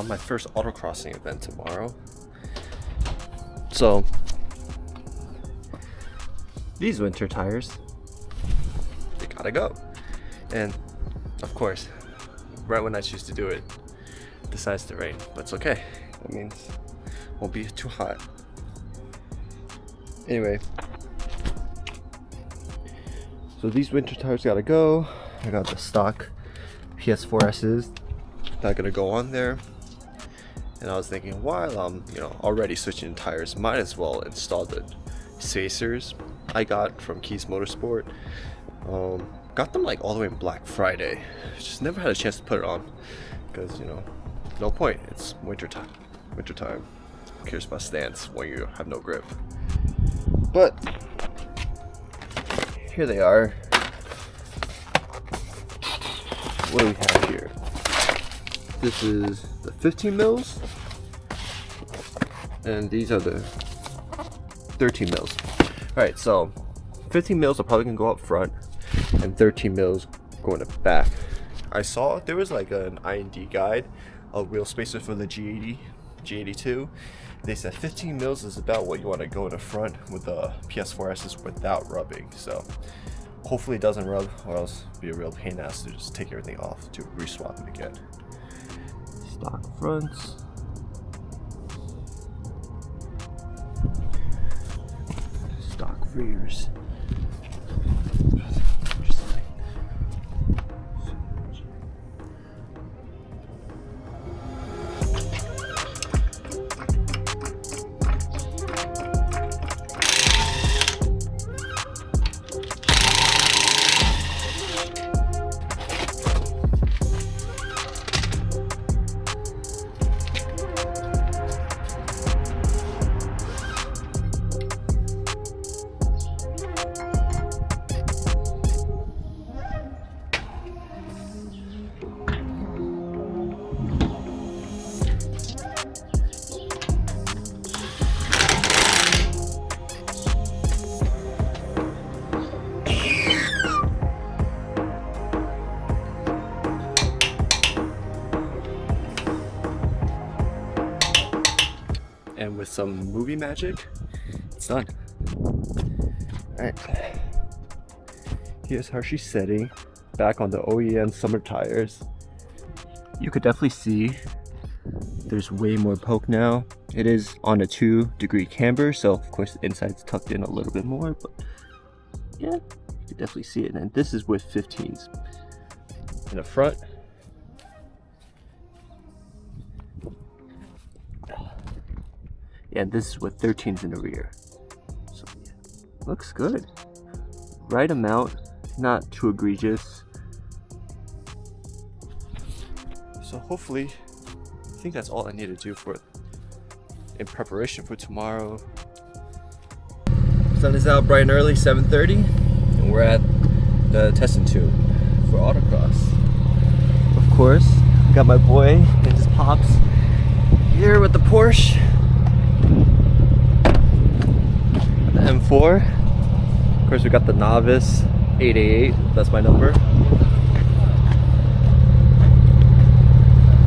on my first autocrossing event tomorrow. So these winter tires, they gotta go. And of course, right when I choose to do it, it decides to rain, but it's okay. That means it won't be too hot. Anyway, so these winter tires gotta go. I got the stock PS4S's that are gonna go on there. And I was thinking, while I'm already switching tires, might as well install the spacers I got from Keys Motorsport. Got them like all the way in Black Friday. Just never had a chance to put it on because no point. It's winter time. Who cares about stance when you have no grip? But here they are. What do we have here? This is the 15 mils, and these are the 13 mils. All right, so 15 mils are probably gonna go up front, and 13 mils going to back. I saw there was like an IND guide, a wheel spacer for the G80, G82. They said 15 mils is about what you want to go in the front with the PS4S's without rubbing. So hopefully it doesn't rub, or else it'd be a real pain ass to just take everything off to re-swap it again. Stock fronts. Stock rears. And with some movie magic, it's done. Alright. Here's how she's sitting back on the OEM summer tires. You could definitely see there's way more poke now. It is on a 2-degree camber, so of course the inside's tucked in a little bit more, but yeah, you could definitely see it. And this is with 15s. In the front, and this is with 13s in the rear. So yeah, looks good. Right amount, not too egregious. So hopefully, I think that's all I need to do in preparation for tomorrow. Sun is out bright and early, 7:30, and we're at the testing tube for Autocross. Of course, got my boy and his pops here with the Porsche. The M4. Of course, we got the Novice 888. That's my number.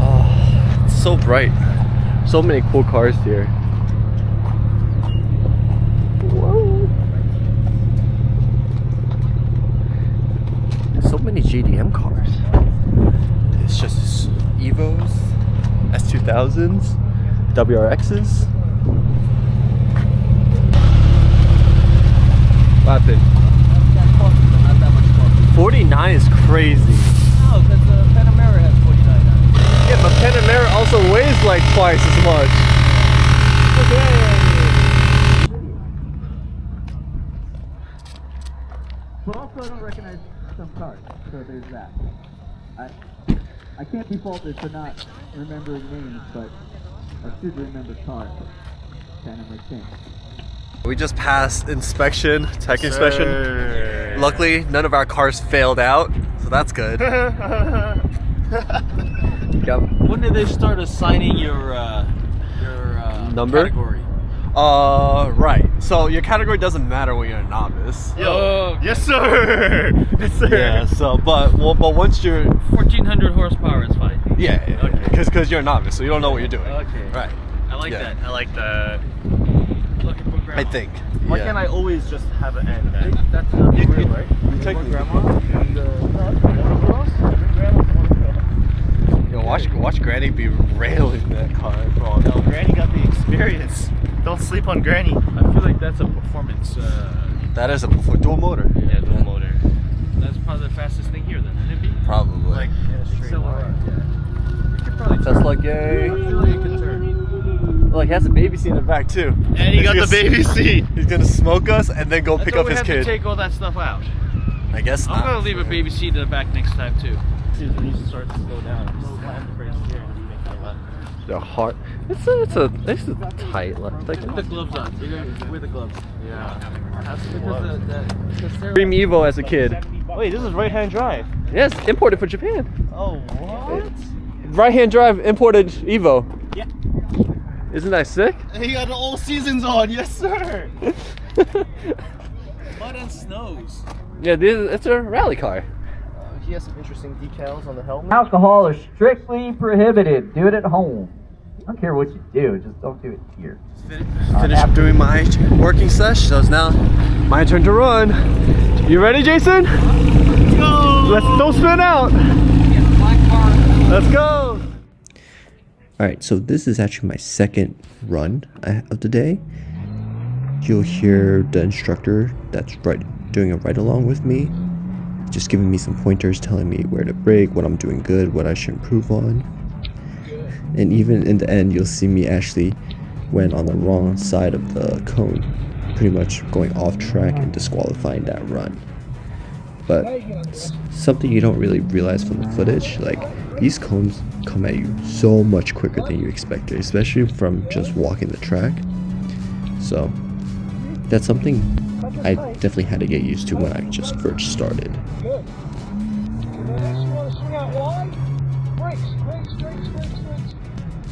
Oh, it's so bright. So many cool cars here. Whoa. So many JDM cars. It's just Evos, S2000s, WRXs. What happened? 49 is crazy. No, because the Panamera has 49 on it. Yeah, but Panamera also weighs like twice as much. But also I don't recognize some cars, so there's that. I can't be faulted for not remembering names, but I should remember cars. Panamera King. We just passed inspection, tech inspection. Luckily, none of our cars failed out, so that's good. Yep. When did they start assigning your number? Category? Right. So your category doesn't matter when you're a novice. Yo, Yes, sir. Yes, sir. Yeah. So, but once you're 1400 horsepower is fine. Yeah, Okay. because you're a novice, so you don't know what you're doing. Okay. Right. I like Yeah. that. I like the. I think. Why yeah. can't I always just have an end? That's not You- real, you- right? you take me. grandma and Autocross. Yo, watch Granny be railing that car. No, Granny got the experience. Don't sleep on Granny. I feel like that's a performance. That is a dual motor. Yeah, dual motor. That's probably the fastest thing here, then, isn't it? Be? Probably. Like in a straight line. You could probably Tesla gay. I feel like you could turn. Well, he has a baby seat in the back too. And he got the baby seat. He's gonna smoke us and then go I pick thought up we his had kid. to take all that stuff out. I guess I'm not. gonna leave a baby seat in the back next time too. When you start to slow down, slam the brakes here and you make that left. They're hard. It's a tight left. Like Put the gloves on. You're gonna wear the gloves. Yeah. Because Dream Evo as a kid. Wait, this is right-hand drive. Yes, imported from Japan. Oh, what? Right-hand drive imported Evo. Yeah. Isn't that sick? He got the all seasons on, yes sir. mud and snows. Yeah, it's a rally car. He has some interesting decals on the helmet. Alcohol is strictly prohibited. Do it at home. I don't care what you do, just don't do it here. Finished doing my working sesh, so it's now my turn to run. You ready, Jason? Let's go! Don't spin out. Let's go. Alright, so this is actually my second run of the day. You'll hear the instructor that's doing a ride along with me, just giving me some pointers, telling me where to brake, what I'm doing good, what I should improve on. And even in the end, you'll see me actually went on the wrong side of the cone, pretty much going off track and disqualifying that run. But something you don't really realize from the footage, like these cones come at you so much quicker than you expected, especially from just walking the track. So that's something I definitely had to get used to when I just first started. Good. And then next you want to swing out wide. Brakes.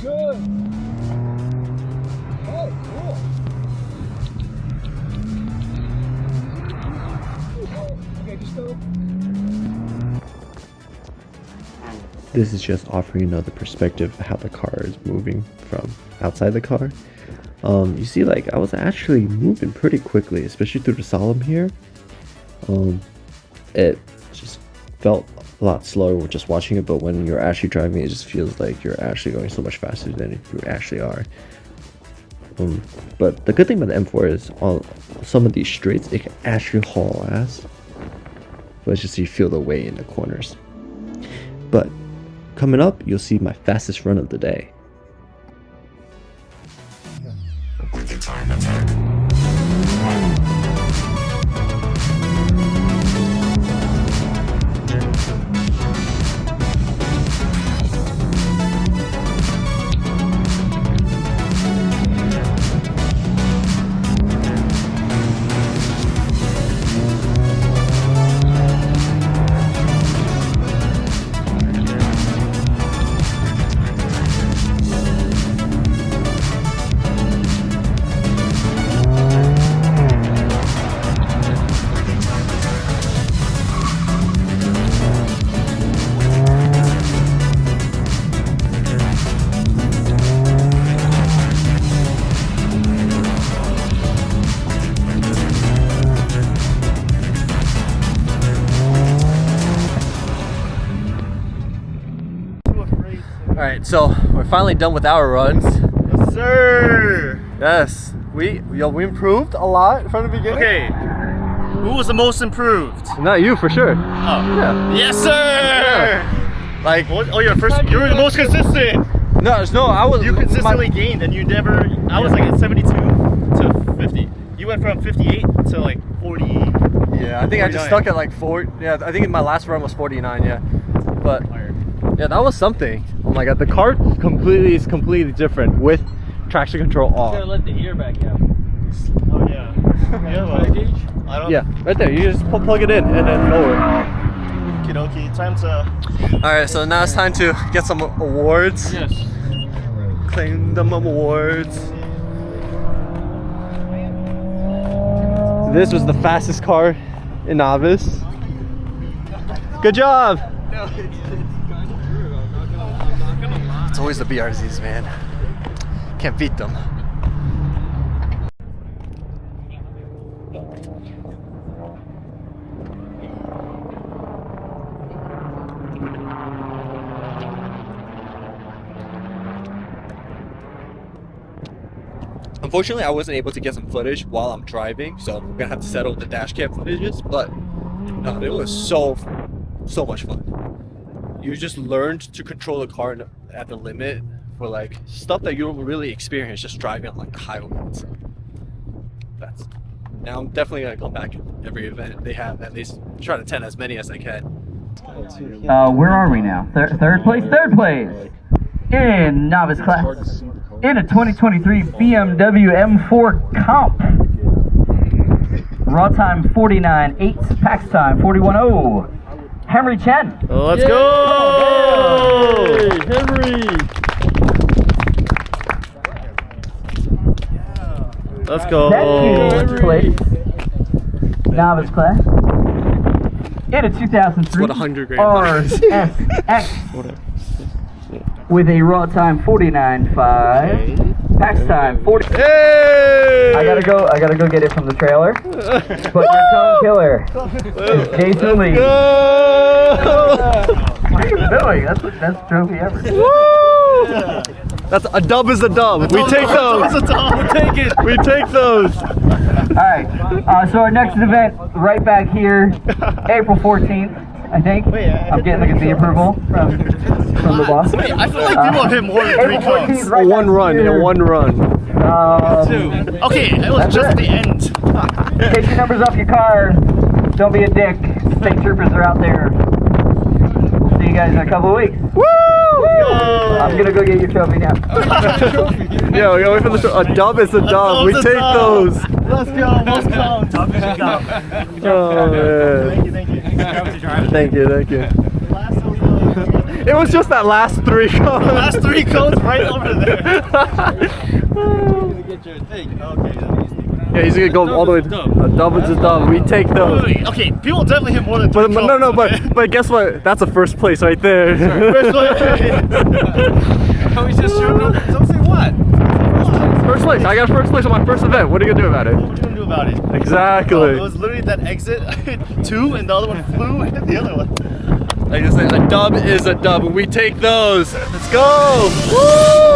Good. Okay, cool. Okay, just go. This is just offering another perspective of how the car is moving from outside the car. You see, like, I was actually moving pretty quickly, especially through the slalom here. It just felt a lot slower with just watching it, but when you're actually driving, it just feels like you're actually going so much faster than you actually are. But the good thing about the M4 is on some of these straights, it can actually haul ass. But it's just you feel the weight in the corners. But coming up, you'll see my fastest run of the day. Alright, so we're finally done with our runs. Yes sir! Yes, we improved a lot from the beginning. Okay, who was the most improved? Not you for sure. Oh. Yeah. Yes sir! Yeah. Like, Oh, you're first. You were the most consistent. no, I was. You consistently gained, and you never. I was like at 72 to 50. You went from 58 to like 40. Yeah, I think I 49. just stuck at like 4. Yeah, I think my last run was 49. Yeah, but yeah, that was something. Oh my god, the car is completely different with traction control Gotta off. let the ear back out. Oh yeah. Yeah. Well, I don't. Yeah, right there. You just plug it in and then lower. Okie time to. All right, so now it's time to get some awards. Yes. Claim them awards. This was the fastest car in novice. Good job. No, it's kind of true. I'm It's always the BRZs, man. Can't beat them. Unfortunately, I wasn't able to get some footage while I'm driving, so I'm gonna have to settle the dash cam footages, but no, it was so much fun. You just learned to control the car at the limit for like stuff that you don't really experience just driving on like the highway. So that's, now I'm definitely gonna come back every event they have, at least try to attend as many as I can. Where are we now? Third place in novice class in a 2023 BMW M4 Comp. Raw time 49.8, pax time 41.0. Henry Chen. Let's go! Henry! Let's go! Second place, novice class in a 2003 What 100 grand RSX with a raw time 49.5, pax time 40. Hey! I gotta go get it from the trailer. But your cone killer is Jason Lee. What are you doing? That's the best trophy ever. That's a dub is a dub. We take those. We'll take it. We take those. Alright, so our next event right back here, April 14th, I think. I'm getting the approval from the boss. I feel like people have hit more than 3 April cones. 14th, right One back run, here. in one run. Okay, it was just it. the end. Take your numbers off your car. Don't be a dick. State troopers are out there. We'll see you guys in a couple of weeks. Woo! I'm gonna go get your trophy now. Yo, wait for the show. A dub is a dub. We Dub's a take dub. those. Let's go, most cones. Oh, man. Thank you. It was just that last 3 cones. Last 3 cones right over there. Yeah, he's gonna go all the way. A dub is a dub. We take those. Okay, people definitely hit more than 3 But cones. but guess what? That's a first place right there. First We just showed them. Don't say what? First place. I got first place on my first event. What are you gonna do about it? What are you gonna do about it? Exactly. It was literally that exit 2 and the other one flew and hit the other one. Like I said, a dub is a dub. We take those. Let's go. Woo!